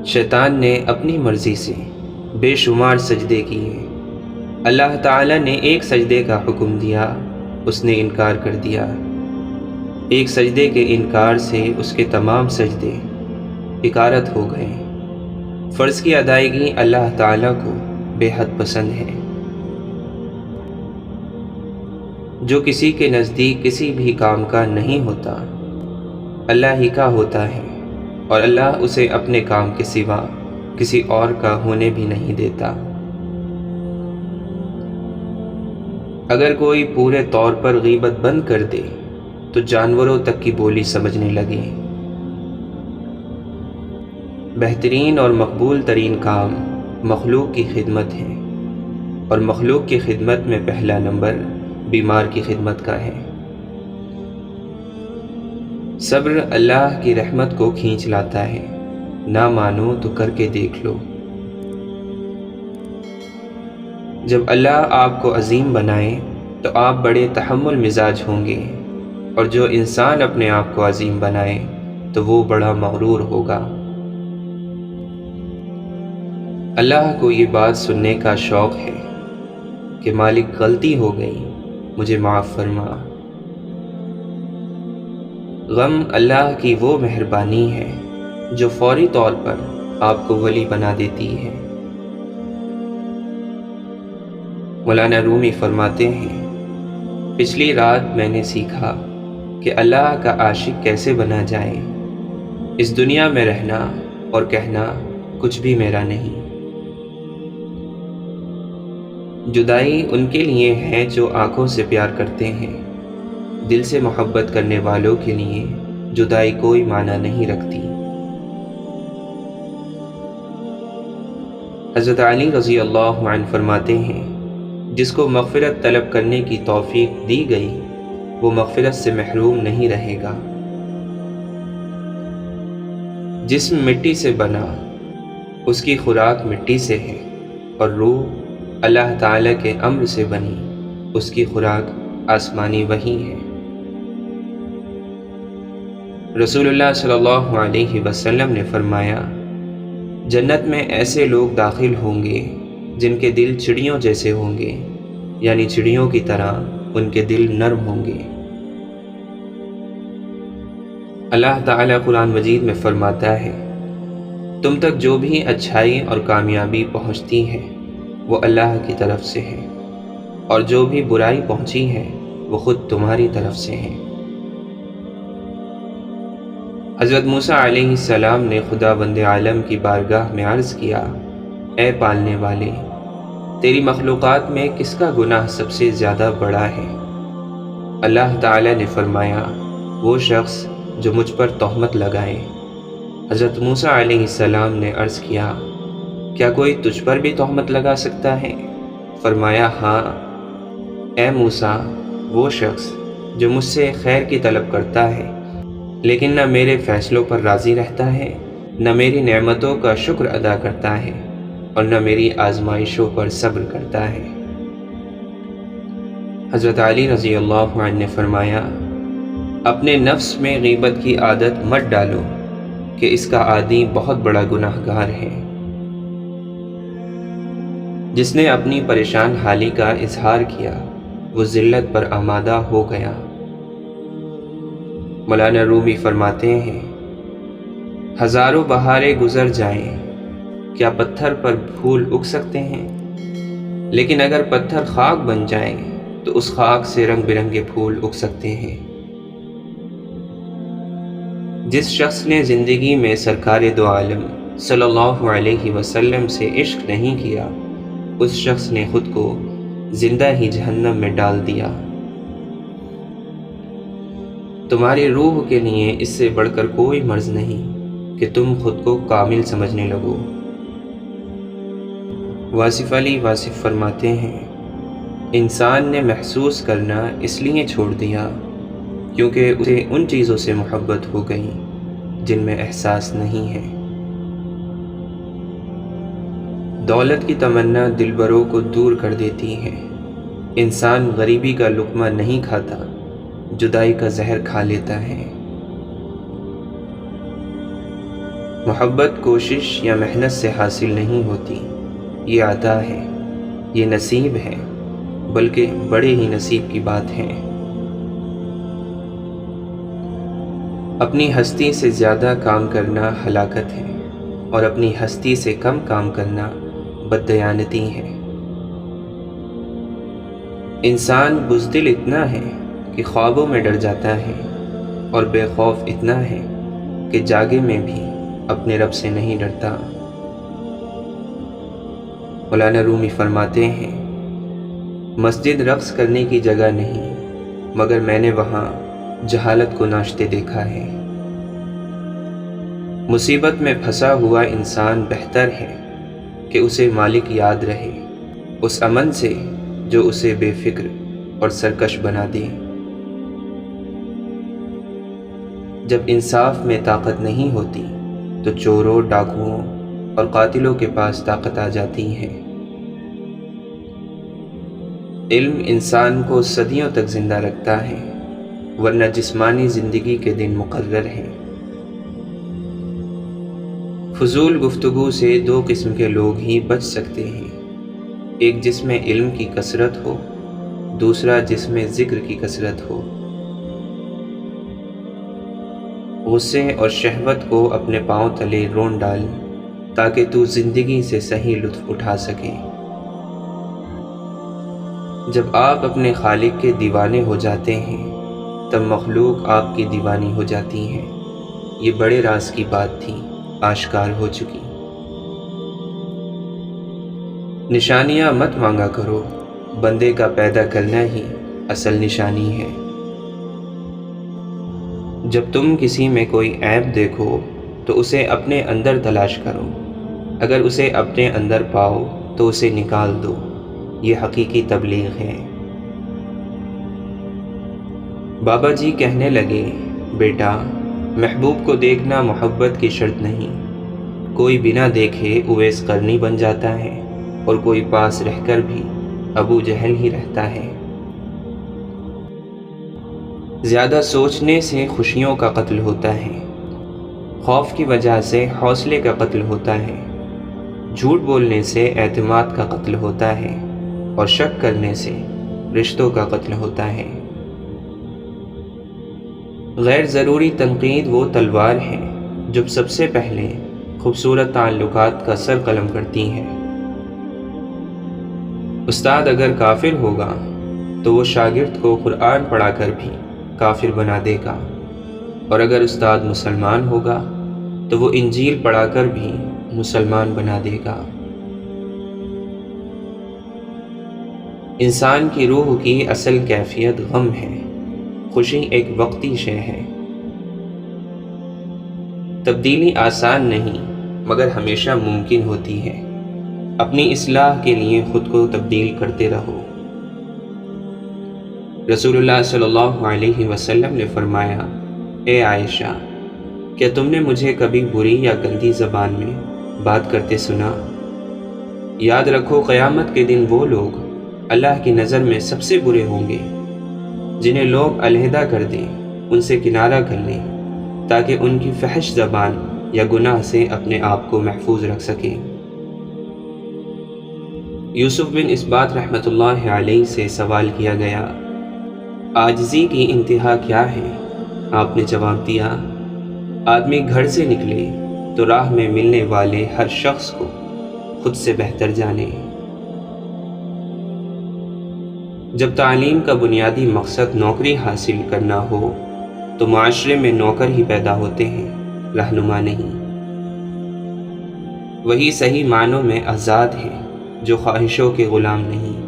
شیطان نے اپنی مرضی سے بے شمار سجدے کیے۔ اللہ تعالیٰ نے ایک سجدے کا حکم دیا، اس نے انکار کر دیا۔ ایک سجدے کے انکار سے اس کے تمام سجدے حقارت ہو گئے۔ فرض کی ادائیگی اللہ تعالیٰ کو بے حد پسند ہے۔ جو کسی کے نزدیک کسی بھی کام کا نہیں ہوتا، اللہ ہی کا ہوتا ہے، اور اللہ اسے اپنے کام کے سوا کسی اور کا ہونے بھی نہیں دیتا۔ اگر کوئی پورے طور پر غیبت بند کر دے تو جانوروں تک کی بولی سمجھنے لگے۔ بہترین اور مقبول ترین کام مخلوق کی خدمت ہے، اور مخلوق کی خدمت میں پہلا نمبر بیمار کی خدمت کا ہے۔ صبر اللہ کی رحمت کو کھینچ لاتا ہے، نہ مانو تو کر کے دیکھ لو۔ جب اللہ آپ کو عظیم بنائے تو آپ بڑے تحمل مزاج ہوں گے، اور جو انسان اپنے آپ کو عظیم بنائے تو وہ بڑا مغرور ہوگا۔ اللہ کو یہ بات سننے کا شوق ہے کہ مالک غلطی ہو گئی، مجھے معاف فرما۔ غم اللہ کی وہ مہربانی ہے جو فوری طور پر آپ کو ولی بنا دیتی ہے۔ مولانا رومی فرماتے ہیں، پچھلی رات میں نے سیکھا کہ اللہ کا عاشق کیسے بنا جائے۔ اس دنیا میں رہنا اور کہنا کچھ بھی میرا نہیں۔ جدائی ان کے لیے ہے جو آنکھوں سے پیار کرتے ہیں، دل سے محبت کرنے والوں کے لیے جدائی کوئی معنی نہیں رکھتی۔ حضرت علی رضی اللہ عنہ فرماتے ہیں، جس کو مغفرت طلب کرنے کی توفیق دی گئی وہ مغفرت سے محروم نہیں رہے گا۔ جسم مٹی سے بنا، اس کی خوراک مٹی سے ہے، اور روح اللہ تعالیٰ کے امر سے بنی، اس کی خوراک آسمانی وحی ہے۔ رسول اللہ صلی اللہ علیہ وسلم نے فرمایا، جنت میں ایسے لوگ داخل ہوں گے جن کے دل چڑیوں جیسے ہوں گے، یعنی چڑیوں کی طرح ان کے دل نرم ہوں گے۔ اللہ تعالیٰ قرآن مجید میں فرماتا ہے، تم تک جو بھی اچھائی اور کامیابی پہنچتی ہے وہ اللہ کی طرف سے ہے، اور جو بھی برائی پہنچی ہے وہ خود تمہاری طرف سے ہے۔ حضرت موسیٰ علیہ السلام نے خدا بند عالم کی بارگاہ میں عرض کیا، اے پالنے والے، تیری مخلوقات میں کس کا گناہ سب سے زیادہ بڑا ہے؟ اللہ تعالیٰ نے فرمایا، وہ شخص جو مجھ پر تہمت لگائے۔ حضرت موسیٰ علیہ السلام نے عرض کیا، کیا کوئی تجھ پر بھی تہمت لگا سکتا ہے؟ فرمایا، ہاں۔ اے موسیٰ، وہ شخص جو مجھ سے خیر کی طلب کرتا ہے لیکن نہ میرے فیصلوں پر راضی رہتا ہے، نہ میری نعمتوں کا شکر ادا کرتا ہے، اور نہ میری آزمائشوں پر صبر کرتا ہے۔ حضرت علی رضی اللہ عنہ نے فرمایا، اپنے نفس میں غیبت کی عادت مت ڈالو کہ اس کا عادی بہت بڑا گناہ گار ہے۔ جس نے اپنی پریشان حالی کا اظہار کیا وہ ذلت پر آمادہ ہو گیا۔ مولانا رومی فرماتے ہیں، ہزاروں بہاریں گزر جائیں، کیا پتھر پر پھول اگ سکتے ہیں؟ لیکن اگر پتھر خاک بن جائیں تو اس خاک سے رنگ برنگے پھول اگ سکتے ہیں۔ جس شخص نے زندگی میں سرکار دو عالم صلی اللہ علیہ وسلم سے عشق نہیں کیا، اس شخص نے خود کو زندہ ہی جہنم میں ڈال دیا۔ تمہاری روح کے لیے اس سے بڑھ کر کوئی مرض نہیں کہ تم خود کو کامل سمجھنے لگو۔ واصف علی واصف فرماتے ہیں، انسان نے محسوس کرنا اس لیے چھوڑ دیا کیونکہ اسے ان چیزوں سے محبت ہو گئی جن میں احساس نہیں ہے۔ دولت کی تمنا دلبروں کو دور کر دیتی ہے۔ انسان غریبی کا لقمہ نہیں کھاتا، جدائی کا زہر کھا لیتا ہے۔ محبت کوشش یا محنت سے حاصل نہیں ہوتی، یہ عطا ہے، یہ نصیب ہے، بلکہ بڑے ہی نصیب کی بات ہے۔ اپنی ہستی سے زیادہ کام کرنا ہلاکت ہے، اور اپنی ہستی سے کم کام کرنا بددیانتی ہے۔ انسان بزدل اتنا ہے کہ خوابوں میں ڈر جاتا ہے، اور بے خوف اتنا ہے کہ جاگے میں بھی اپنے رب سے نہیں ڈرتا۔ مولانا رومی فرماتے ہیں، مسجد رقص کرنے کی جگہ نہیں، مگر میں نے وہاں جہالت کو ناچتے دیکھا ہے۔ مصیبت میں پھنسا ہوا انسان بہتر ہے کہ اسے مالک یاد رہے، اس امن سے جو اسے بے فکر اور سرکش بنا دے۔ جب انصاف میں طاقت نہیں ہوتی تو چوروں، ڈاکوؤں اور قاتلوں کے پاس طاقت آ جاتی ہے۔ علم انسان کو صدیوں تک زندہ رکھتا ہے، ورنہ جسمانی زندگی کے دن مقرر ہیں۔ فضول گفتگو سے دو قسم کے لوگ ہی بچ سکتے ہیں، ایک جس میں علم کی کثرت ہو، دوسرا جس میں ذکر کی کثرت ہو۔ غصے اور شہوت کو اپنے پاؤں تلے رون ڈال تاکہ تو زندگی سے صحیح لطف اٹھا سکے۔ جب آپ اپنے خالق کے دیوانے ہو جاتے ہیں تب مخلوق آپ کی دیوانی ہو جاتی ہے۔ یہ بڑے راز کی بات تھی، آشکار ہو چکی۔ نشانیاں مت مانگا کرو، بندے کا پیدا کرنا ہی اصل نشانی ہے۔ جب تم کسی میں کوئی عیب دیکھو تو اسے اپنے اندر تلاش کرو، اگر اسے اپنے اندر پاؤ تو اسے نکال دو، یہ حقیقی تبلیغ ہے۔ بابا جی کہنے لگے، بیٹا، محبوب کو دیکھنا محبت کی شرط نہیں، کوئی بنا دیکھے اویس قرنی بن جاتا ہے، اور کوئی پاس رہ کر بھی ابو جہل ہی رہتا ہے۔ زیادہ سوچنے سے خوشیوں کا قتل ہوتا ہے، خوف کی وجہ سے حوصلے کا قتل ہوتا ہے، جھوٹ بولنے سے اعتماد کا قتل ہوتا ہے، اور شک کرنے سے رشتوں کا قتل ہوتا ہے۔ غیر ضروری تنقید وہ تلوار ہے جو سب سے پہلے خوبصورت تعلقات کا سر قلم کرتی ہے۔ استاد اگر کافر ہوگا تو وہ شاگرد کو قرآن پڑھا کر بھی کافر بنا دے گا، اور اگر استاد مسلمان ہوگا تو وہ انجیل پڑھا کر بھی مسلمان بنا دے گا۔ انسان کی روح کی اصل کیفیت غم ہے، خوشی ایک وقتی شے ہے۔ تبدیلی آسان نہیں مگر ہمیشہ ممکن ہوتی ہے۔ اپنی اصلاح کے لیے خود کو تبدیل کرتے رہو۔ رسول اللہ صلی اللہ علیہ وسلم نے فرمایا، اے عائشہ، کیا تم نے مجھے کبھی بری یا گندی زبان میں بات کرتے سنا؟ یاد رکھو، قیامت کے دن وہ لوگ اللہ کی نظر میں سب سے برے ہوں گے جنہیں لوگ علیحدہ کر دیں، ان سے کنارہ کر لیں تاکہ ان کی فحش زبان یا گناہ سے اپنے آپ کو محفوظ رکھ سکیں۔ یوسف بن اسبات رحمۃ اللہ علیہ سے سوال کیا گیا، عاجزی کی انتہا کیا ہے؟ آپ نے جواب دیا، آدمی گھر سے نکلے تو راہ میں ملنے والے ہر شخص کو خود سے بہتر جانے۔ جب تعلیم کا بنیادی مقصد نوکری حاصل کرنا ہو تو معاشرے میں نوکر ہی پیدا ہوتے ہیں، رہنما نہیں۔ وہی صحیح معنوں میں آزاد ہے جو خواہشوں کے غلام نہیں۔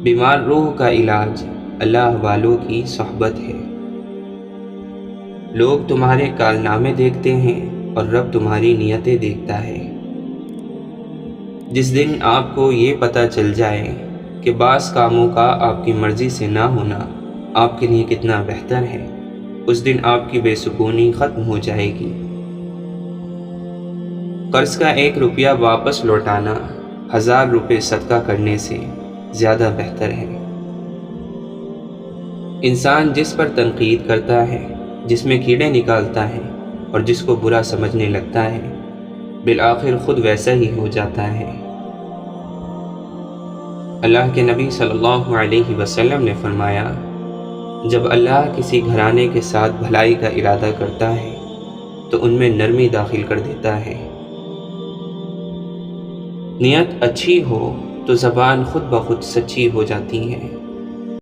بیمار روح کا علاج اللہ والوں کی صحبت ہے۔ لوگ تمہارے کارنامے دیکھتے ہیں اور رب تمہاری نیتیں دیکھتا ہے۔ جس دن آپ کو یہ پتہ چل جائے کہ بعض کاموں کا آپ کی مرضی سے نہ ہونا آپ کے لیے کتنا بہتر ہے، اس دن آپ کی بے سکونی ختم ہو جائے گی۔ قرض کا 1 روپیہ واپس لوٹانا 1000 روپے صدقہ کرنے سے زیادہ بہتر ہے۔ انسان جس پر تنقید کرتا ہے، جس میں کیڑے نکالتا ہے اور جس کو برا سمجھنے لگتا ہے بالآخر خود ویسا ہی ہو جاتا ہے۔ اللہ کے نبی صلی اللہ علیہ وسلم نے فرمایا، جب اللہ کسی گھرانے کے ساتھ بھلائی کا ارادہ کرتا ہے تو ان میں نرمی داخل کر دیتا ہے۔ نیت اچھی ہو تو زبان خود بخود سچی ہو جاتی ہے۔